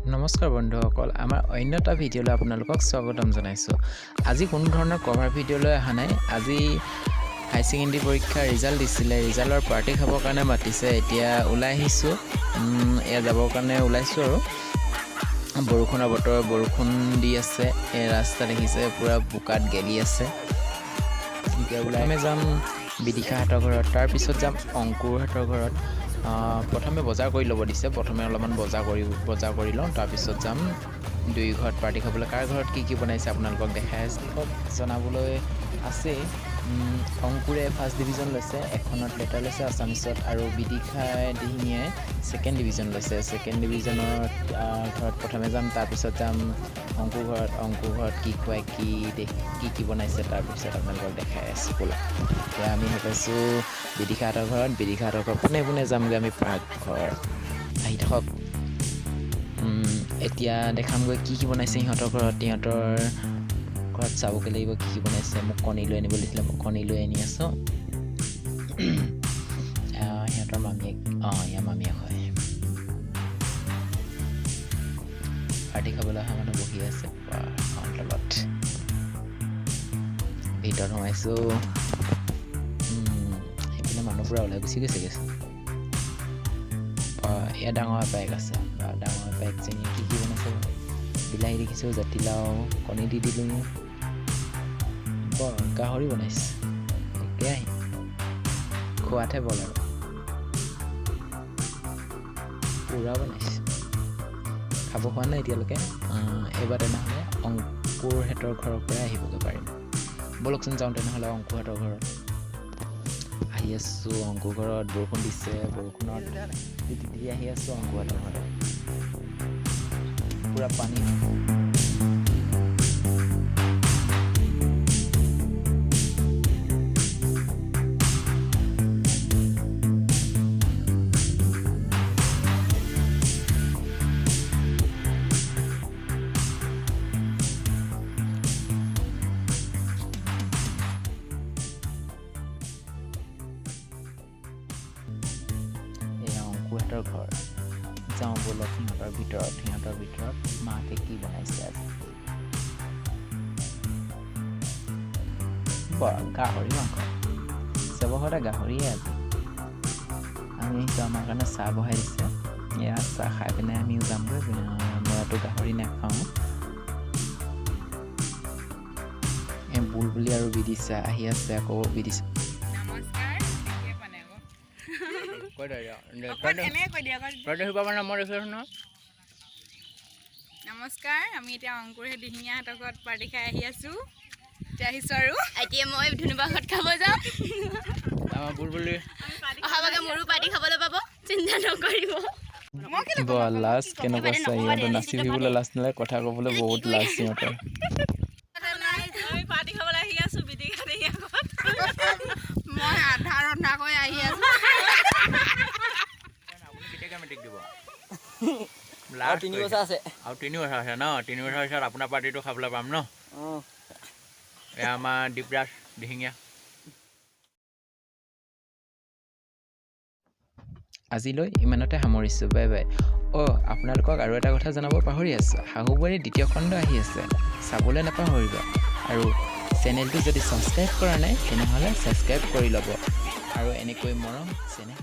নমস্কাৰ বন্ধুসকল, আমাৰ অন্য এটা ভিডিঅ'লৈ আপোনালোকক স্বাগতম জনাইছোঁ। আজি কোনো ধৰণৰ কভাৰ ভিডিঅ'লৈ অহা নাই। আজি হাই ছেকেণ্ডেৰী পৰীক্ষাৰ ৰিজাল্ট দিছিলে, ৰিজাল্টৰ পাৰ্টি খাবৰ কাৰণে মাতিছে। এতিয়া ওলাই আহিছোঁ, এয়া যাবৰ কাৰণে ওলাইছোঁ আৰু বৰষুণৰ বতৰ, বৰষুণ দি আছে। এই ৰাস্তা দেখিছে পূৰা বোকাত গেলি আছে। এতিয়া ওলাই আমি যাম বিদিশাহঁতৰ ঘৰত, তাৰপিছত যাম অংকুৰহঁতৰ ঘৰত। প্ৰথমে বজাৰ কৰি ল'ব দিছে, প্ৰথমে অলপমান বজাৰ কৰি লওঁ, তাৰপিছত যাম দুই ঘৰত পাৰ্টি খাবলৈ। কাৰ ঘৰত কি বনাইছে আপোনালোকক দেখাই জনাবলৈ আছেই। অংকুৰে ফাৰ্ষ্ট ডিভিজন লৈছে, এখনত লেটাৰ লৈছে আছামিছত, আৰু বিদিশাই দিহিঙীয়াই ছেকেণ্ড ডিভিজন লৈছে। ছেকেণ্ড ডিভিজনৰ ঘৰত প্ৰথমে যাম, তাৰপিছত যাম অংকুৰ ঘৰত কি খুৱাই কি বনাইছে, তাৰপিছত আপোনালোকক দেখাই আছোঁ বোলা। এতিয়া আমি পাইছোঁ বিদিশাহঁতৰ ঘৰত। বিদিশাহঁতৰ ঘৰত পোনে যামগৈ আমি পাকঘৰ। আহি থাকক, এতিয়া দেখামগৈ কি বনাইছে সিহঁতৰ ঘৰত। সিহঁতৰ ঘৰত চাবগৈ লাগিব কি বনাইছে। মোক কণী লৈ আনিব দিছিলে, মই কণী লৈ আনি আছোঁ। সিহঁতৰ মামীয়েক, ইয়াৰ মামীয়েক হয়। পাৰ্টি খাবলৈ অহা মানুহ বহি আছে তলত। ভিতৰত সোমাইছোঁ, সেইপিনে মানুহবোৰে ওলাই গুচি গৈছেগৈ। এয়া ডাঙৰ বাইক আছে, ডাঙৰ বাইক যেনি কি বনাইছে। বিলাহী দেখিছোঁ, জাতিলাও, কণী দি দিলোঁ। গাহৰি বনাইছে, একেই খোৱাতহে বল আৰু পূৰা বনাইছে। খাব খোৱা নাই এতিয়ালৈকে। এইবাৰ তেনেহ'লে অংকুৰহঁতৰ ঘৰৰ পৰাই আহিবগৈ পাৰিম। ব'লকচোন যাওঁ তেনেহ'লে অংকুৰহঁতৰ ঘৰত। আহি আছোঁ অংকুৰ ঘৰত, বৰষুণ দিছে, বৰষুণত তিতি আহি আছোঁ অংকুৰহঁতৰ ঘৰত। পূৰা পানী। অংকুৰহঁতৰ ঘৰ যাওঁ ব'লক। সিহঁতৰ ভিতৰত মাকে কি বনাইছে আজি। গাহৰি মাংস, চবৰ ঘৰতে গাহৰিয়ে আজি। আমি আহিছোঁ, আমাৰ কাৰণে চাহ বহাই দিছে। এয়া চাহ খাই পিনে আমিও যামগৈ। মইতো গাহৰি নাখাওঁ। বুলবুলি আৰু বিদিশা আহি আছে, আকৌ বিদিশা নমস্কাৰ। আমি এতিয়া অংকুৰ দিহিঙীয়াহঁতৰ ঘৰত পাৰ্টি খাই আহিছোঁ আৰু এতিয়া মই ধুনুবা ঘৰত খাব যাম। বুলবুলি অহাভাগে মোৰো পাৰ্টি খাবলৈ পাব, চিন্তা নকৰিব। লাজ কেনেকুৱা চাই, সিহঁতৰ নাচি ফুৰিবলৈ লাজ নালাগে, কথা ক'বলৈ বহুত লাজ সিহঁতৰ। আমি পাৰ্টি খাবলৈ আহি আছোঁ বিদিশা দিহিঙীয়া ঘৰত। মই আধা ৰন্ধাকৈ আহি আছোঁ। আৰু 3 বছৰ আছে ন? 3 বছৰ পিছত আপোনাৰ পাৰ্টিটো খাবলৈ পাম ন? এয়া আমাৰ দীপৰাজ দিহিঙীয়া। আজিলৈ ইমানতে সামৰিছোঁ, বাই বাই। আপোনালোকক আৰু এটা কথা জনাব পাহৰি আছোঁ, শাহু বোৱাৰীৰ 2য় খণ্ড আহি আছে, চাবলৈ নাপাহৰিব। আৰু চেনেলটো যদি ছাবস্ক্ৰাইব কৰা নাই তেনেহ'লে ছাবস্ক্ৰাইব কৰি ল'ব, আৰু এনেকৈ মৰম চেনেহ